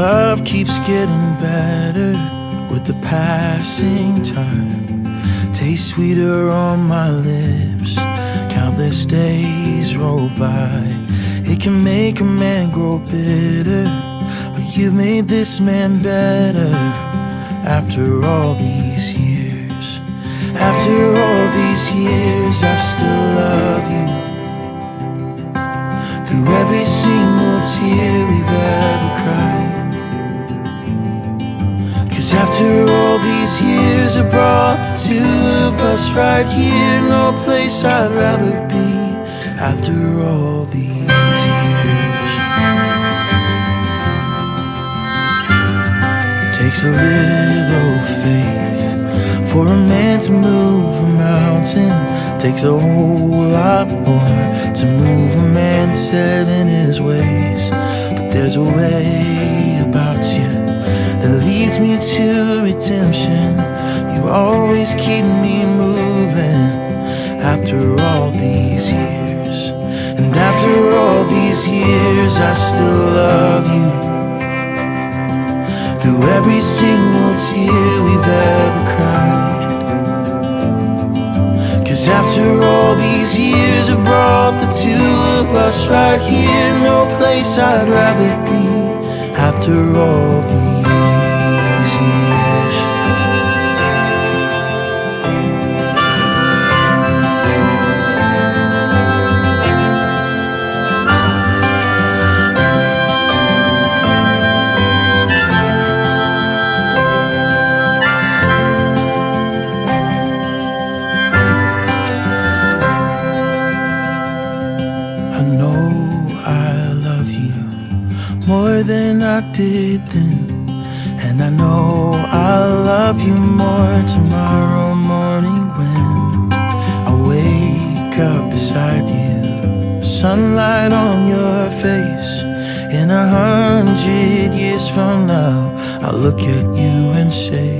love keeps getting better with the passing time. Tastes sweeter on my lips, countless days roll by. It can make a man grow bitter, but you've made this man better. After all these years, after all these years, I still love you. Through every single tear we've ever cried. 'Cause after all these years, I brought the two of us right here. No place I'd rather be. After all these years, takes a little faith for a man to move a mountain. Takes a whole lot more to move a man set in his ways. But there's a way about you that leads me to redemption. You always keep me moving. After all these years, and after all these years, I still love you. Through every single tear we've ever cried. 'Cause after all these years, I brought the two of us right here. No place I'd rather be. After all these years. More than I did then, and I know I'll love you more tomorrow morning when I wake up beside you. Sunlight on your face. In 100 years from now, I'll look at you and say,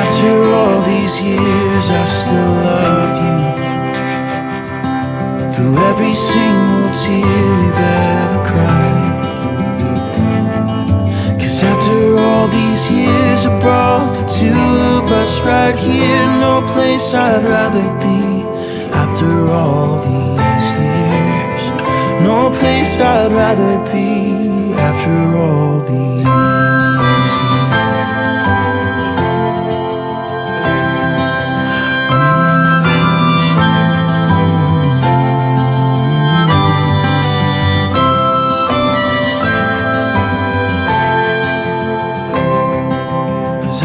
after all these years, I still love you. Through every single tear we've ever cried. After all these years, I brought the two of us right here. No place I'd rather be. After all these years, no place I'd rather be. After all these years.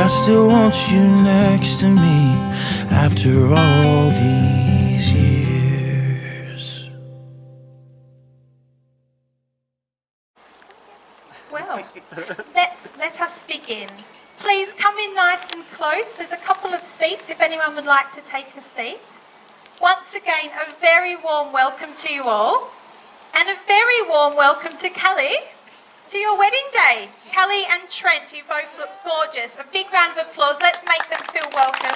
I still want you next to me after all these years. Well, let us begin. Please come in nice and close. There's a couple of seats if anyone would like to take a seat. Once again, a very warm welcome to you all, and a very warm welcome to Kelly. To your wedding day. Kelly and Trent, you both look gorgeous. A big round of applause. Let's make them feel welcome.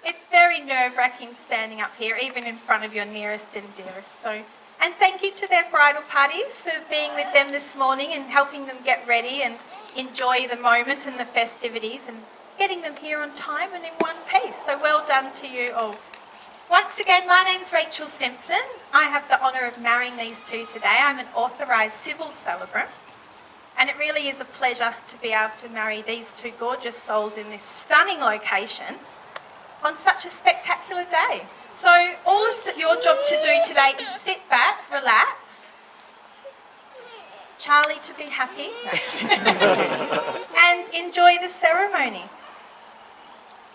It's very nerve-wracking standing up here, even in front of your nearest and dearest. And thank you to their bridal parties for being with them this morning and helping them get ready and enjoy the moment and the festivities and getting them here on time and in one piece. So well done to you all. Once again, my name's Rachael Simpson. I have the honour of marrying these two today. I'm an authorised civil celebrant, and it really is a pleasure to be able to marry these two gorgeous souls in this stunning location on such a spectacular day. So all is that your job to do today is sit back, relax, Charlie to be happy, and enjoy the ceremony.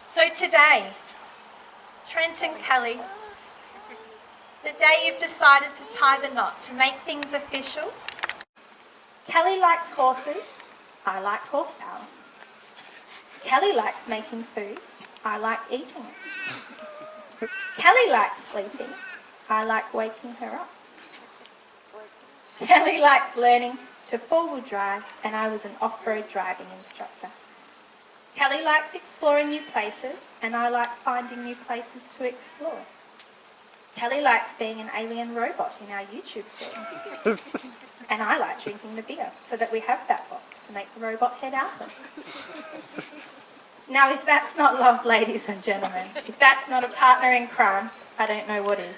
So today, Trent and Kelly, the day you've decided to tie the knot, to make things official. Kelly likes horses, I like horsepower. Kelly likes making food, I like eating it. Kelly likes sleeping, I like waking her up. Kelly likes learning to four-wheel drive, and I was an off-road driving instructor. Kelly likes exploring new places, and I like finding new places to explore. Kelly likes being an alien robot in our YouTube film. And I like drinking the beer, so that we have that box to make the robot head out of. Now, if that's not love, ladies and gentlemen, if that's not a partner in crime, I don't know what is.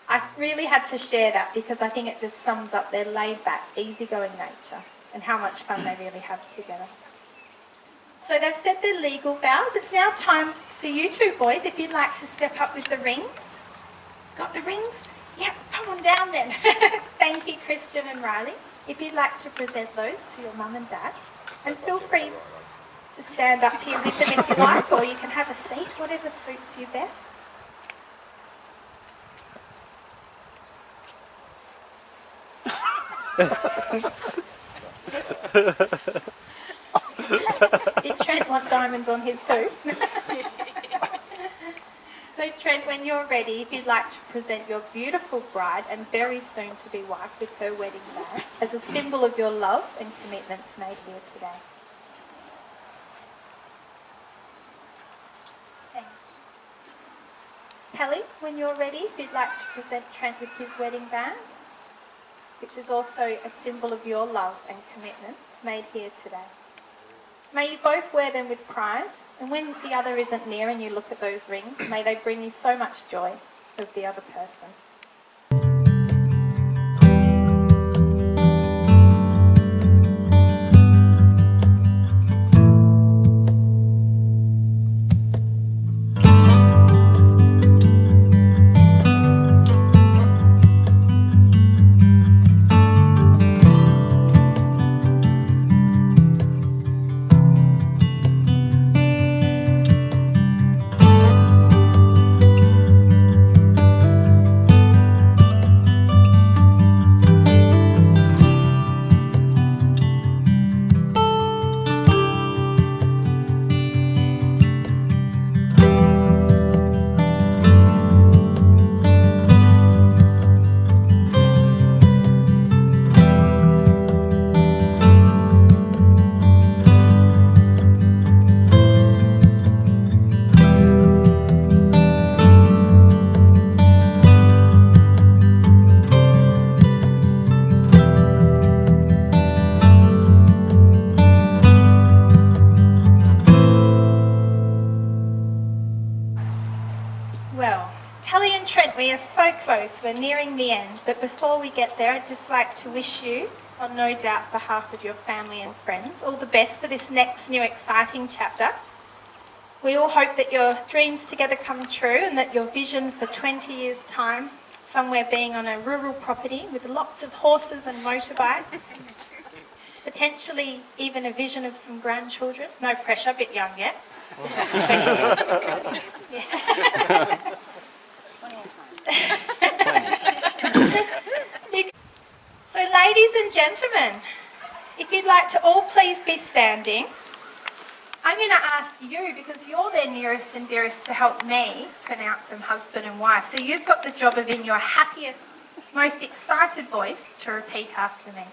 I really had to share that because I think it just sums up their laid-back, easygoing nature and how much fun they really have together. So they've said their legal vows. It's now time for you two boys, if you'd like to step up with the rings. Got the rings? Yep, come on down then. Thank you, Christian and Riley. If you'd like to present those to your mum and dad, and feel free to stand up here with them if you like, or you can have a seat, whatever suits you best. Did Trent want diamonds on his too? So Trent, when you're ready, if you'd like to present your beautiful bride and very soon to be wife with her wedding band as a symbol of your love and commitments made here today. Thanks. Kelly, when you're ready, if you'd like to present Trent with his wedding band, which is also a symbol of your love and commitments made here today. May you both wear them with pride, and when the other isn't near and you look at those rings, may they bring you so much joy of the other person. We are so close, we're nearing the end, but before we get there, I'd just like to wish you, on no doubt behalf of your family and friends, all the best for this next new exciting chapter. We all hope that your dreams together come true and that your vision for 20 years' time, somewhere being on a rural property with lots of horses and motorbikes, potentially even a vision of some grandchildren. No pressure, a bit young yet. So ladies and gentlemen, if you'd like to all please be standing, I'm going to ask you, because you're their nearest and dearest, to help me pronounce them husband and wife. So you've got the job of, in your happiest, most excited voice, to repeat after me.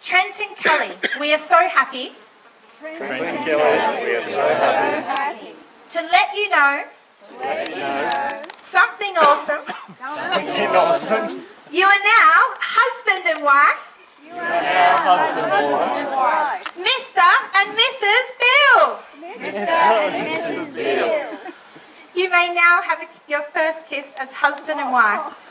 Trent and Kelly, we are so happy. Trent and Kelly, we are so happy. To let you know, something awesome. You are now husband and wife. Mr. and Mrs. Bill. You may now have your first kiss as husband and wife.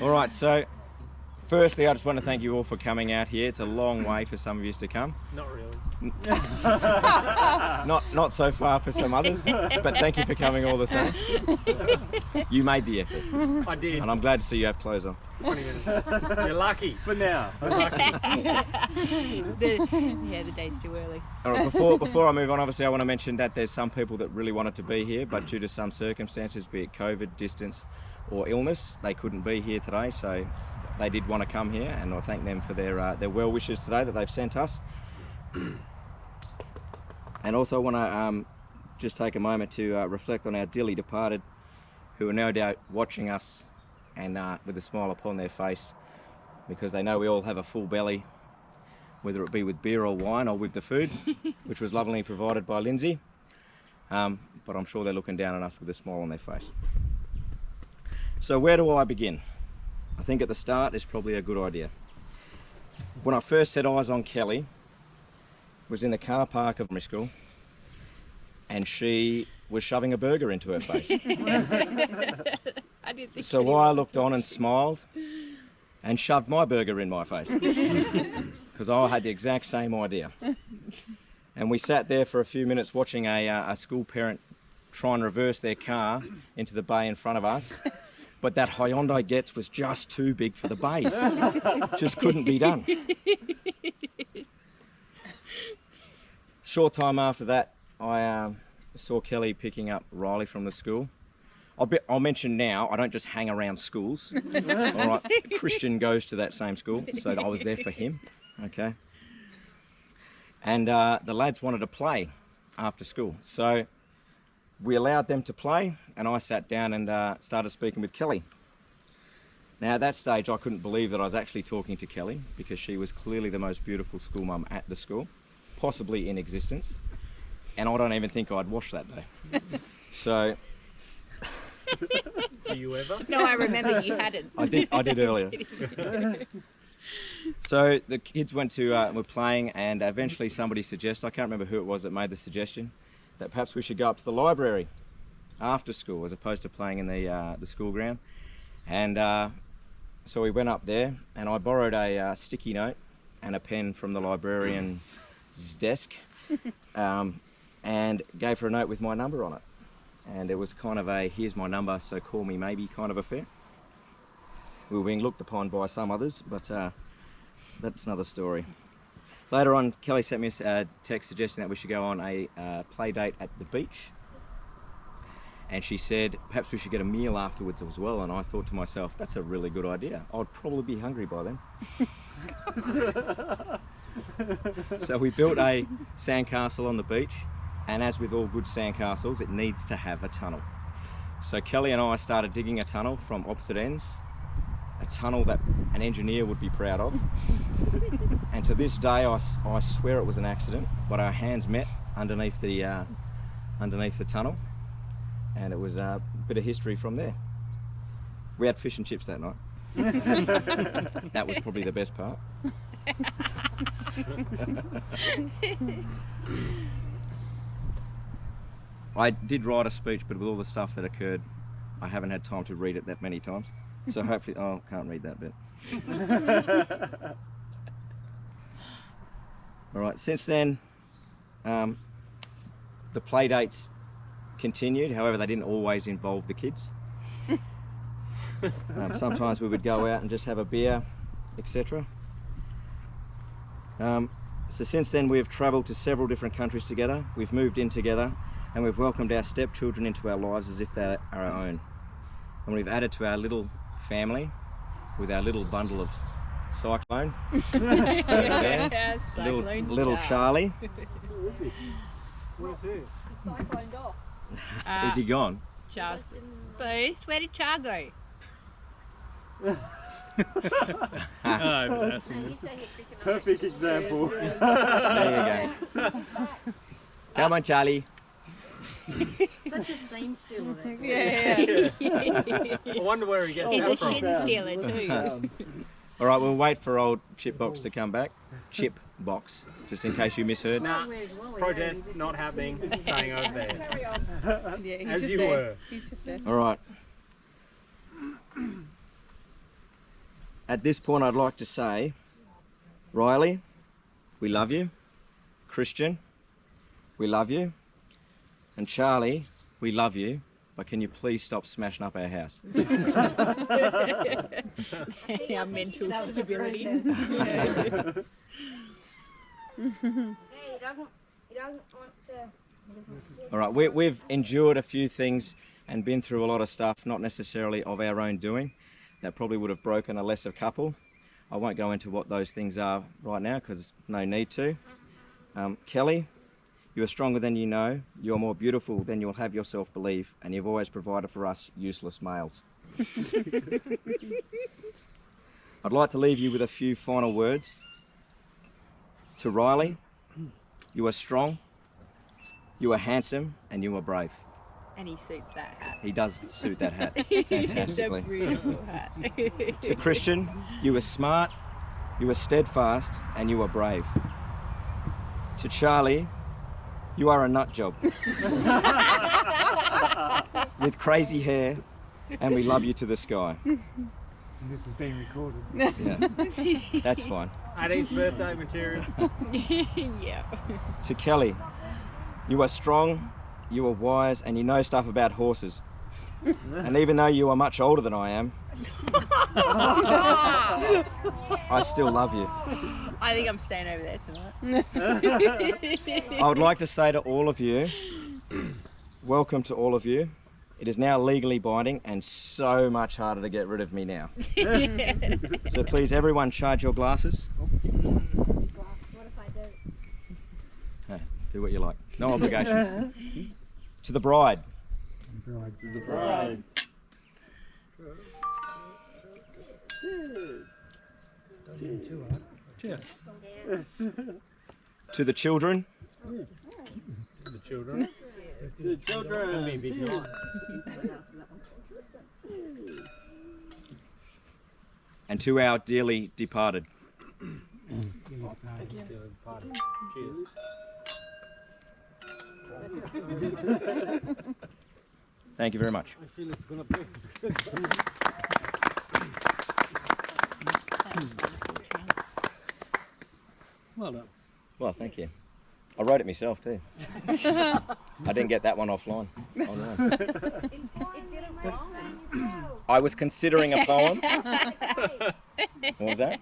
Alright, so Firstly, I just want to thank you all for coming out here. It's a long way for some of you to come. Not really. Not so far for some others, but thank you for coming all the same. You made the effort. I did. And I'm glad to see you have clothes on. 20 minutes. You're lucky. For now. The day's too early. All right, before I move on, obviously I want to mention that there's some people that really wanted to be here, but due to some circumstances, be it COVID, distance, or illness, they couldn't be here today. So they did want to come here, and I thank them for their well wishes today that they've sent us. And also I want to just take a moment to reflect on our dearly departed, who are no doubt watching us and with a smile upon their face, because they know we all have a full belly, whether it be with beer or wine or with the food, which was lovingly provided by Lindsay. But I'm sure they're looking down on us with a smile on their face. So where do I begin? I think at the start is probably a good idea. When I first set eyes on Kelly, was in the car park of primary school, and she was shoving a burger into her face. I didn't think So I looked on and smiled and shoved my burger in my face, because I had the exact same idea. And we sat there for a few minutes watching a school parent try and reverse their car into the bay in front of us. But that Hyundai Getz was just too big for the bays. Just couldn't be done. Short time after that, I saw Kelly picking up Riley from the school. I'll mention now, I don't just hang around schools. All right, Christian goes to that same school, so I was there for him. Okay. And the lads wanted to play after school, so we allowed them to play, and I sat down and started speaking with Kelly. Now at that stage I couldn't believe that I was actually talking to Kelly, because she was clearly the most beautiful school mum at the school, possibly in existence, and I don't even think I'd washed that day. So... Do you ever? No, I remember you hadn't. I did earlier. So the kids went to, were playing, and eventually somebody suggested, I can't remember who it was that made the suggestion, that perhaps we should go up to the library after school as opposed to playing in the school ground. And so we went up there, and I borrowed a sticky note and a pen from the librarian's desk, and gave her a note with my number on it. And it was kind of a, here's my number, so call me maybe kind of affair. We were being looked upon by some others, but that's another story. Later on, Kelly sent me a text suggesting that we should go on a play date at the beach. And she said, perhaps we should get a meal afterwards as well. And I thought to myself, that's a really good idea. I'd probably be hungry by then. So we built a sandcastle on the beach. And as with all good sandcastles, it needs to have a tunnel. So Kelly and I started digging a tunnel from opposite ends, a tunnel that an engineer would be proud of. And to this day, I swear it was an accident, but our hands met underneath the tunnel, and it was a bit of history from there. We had fish and chips that night. That was probably the best part. I did write a speech, but with all the stuff that occurred, I haven't had time to read it that many times. So hopefully, oh, can't read that bit. All right, since then, the play dates continued. However, they didn't always involve the kids. Sometimes we would go out and just have a beer, etc. So since then, we've travelled to several different countries together. We've moved in together. And we've welcomed our stepchildren into our lives as if they are our own. And we've added to our little family with our little bundle of Cyclone. Little Charlie. Where's he? Cycloned off. Is he gone? Char's boost. Where did Char go? Perfect example. There you go. Come on, Charlie. Such a scene stealer. Yeah. I wonder where he gets He's a that from. shit stealer too. All right, we'll wait for old Chipbox to come back. Chipbox, just in case you misheard. Nah, protest not happening. Staying over there. Yeah, he's As just you there. were. He's just there. All right. At this point, I'd like to say, Riley, we love you. Christian, we love you. And Charlie, we love you. But can you please stop smashing up our house? Our mental stability. Hey, he doesn't want to. All right, we've endured a few things and been through a lot of stuff, not necessarily of our own doing, that probably would have broken a lesser couple. I won't go into what those things are right now because no need to. Kelly, you are stronger than you know, you are more beautiful than you'll have yourself believe, and you've always provided for us useless males. I'd like to leave you with a few final words. To Riley, you are strong, you are handsome, and you are brave. And he suits that hat. He does suit that hat fantastically. It's a beautiful hat. To Christian, you are smart, you are steadfast, and you are brave. To Charlie, you are a nut job with crazy hair, and we love you to the sky. This is being recorded. Yeah, that's fine. 18th birthday material. Yeah. To Kelly, you are strong, you are wise, and you know stuff about horses. And even though you are much older than I am, I still love you. I think I'm staying over there tonight. I would like to say to all of you, welcome to all of you. It is now legally binding and so much harder to get rid of me now. So please everyone charge your glasses. What if I do? Hey, do what you like. No obligations. To the bride. The bride. Cheers. To the children. The children. The children. Big night. And to our dearly departed. Cheers. Thank you very much. I feel it's gonna be. Well done. Well, thank you. I wrote it myself too. I didn't get that one offline. Online. I was considering a poem. What was that?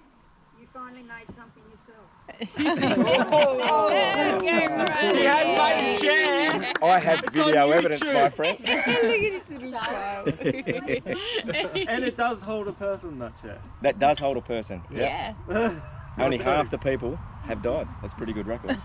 You finally made something yourself. I have video evidence, my friend. Look at his little smile. And it does hold a person, that chair. That does hold a person. Yeah. Only half the people have died. That's a pretty good record.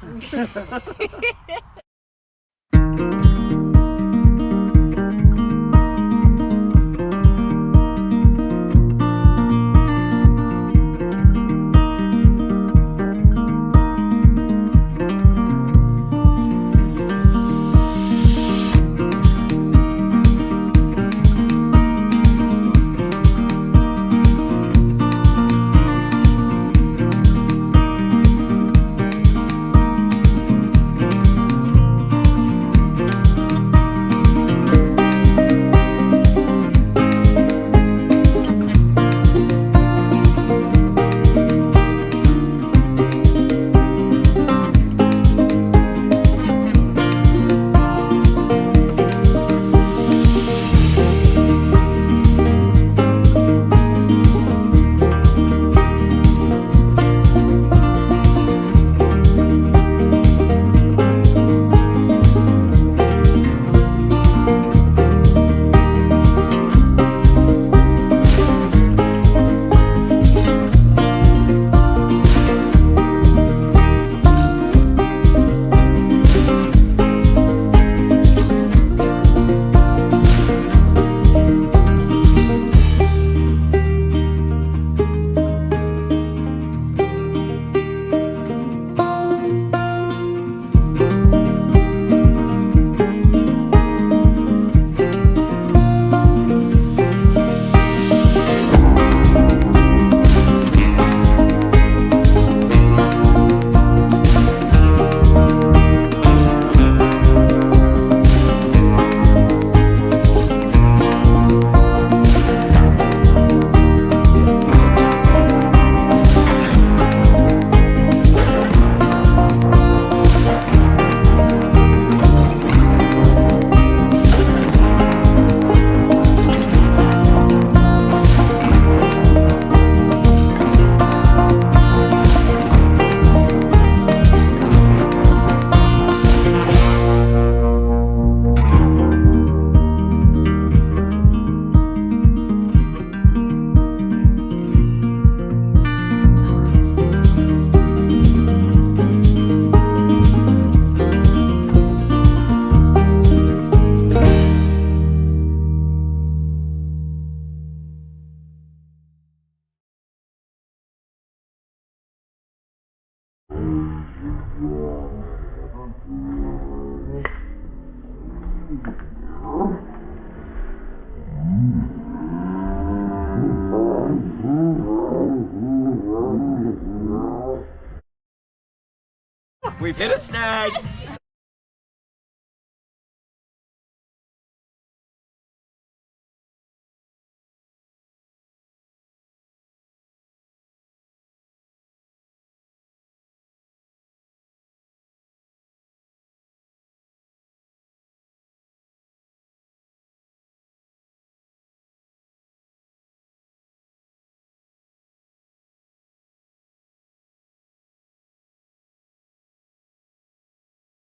We've hit a snag.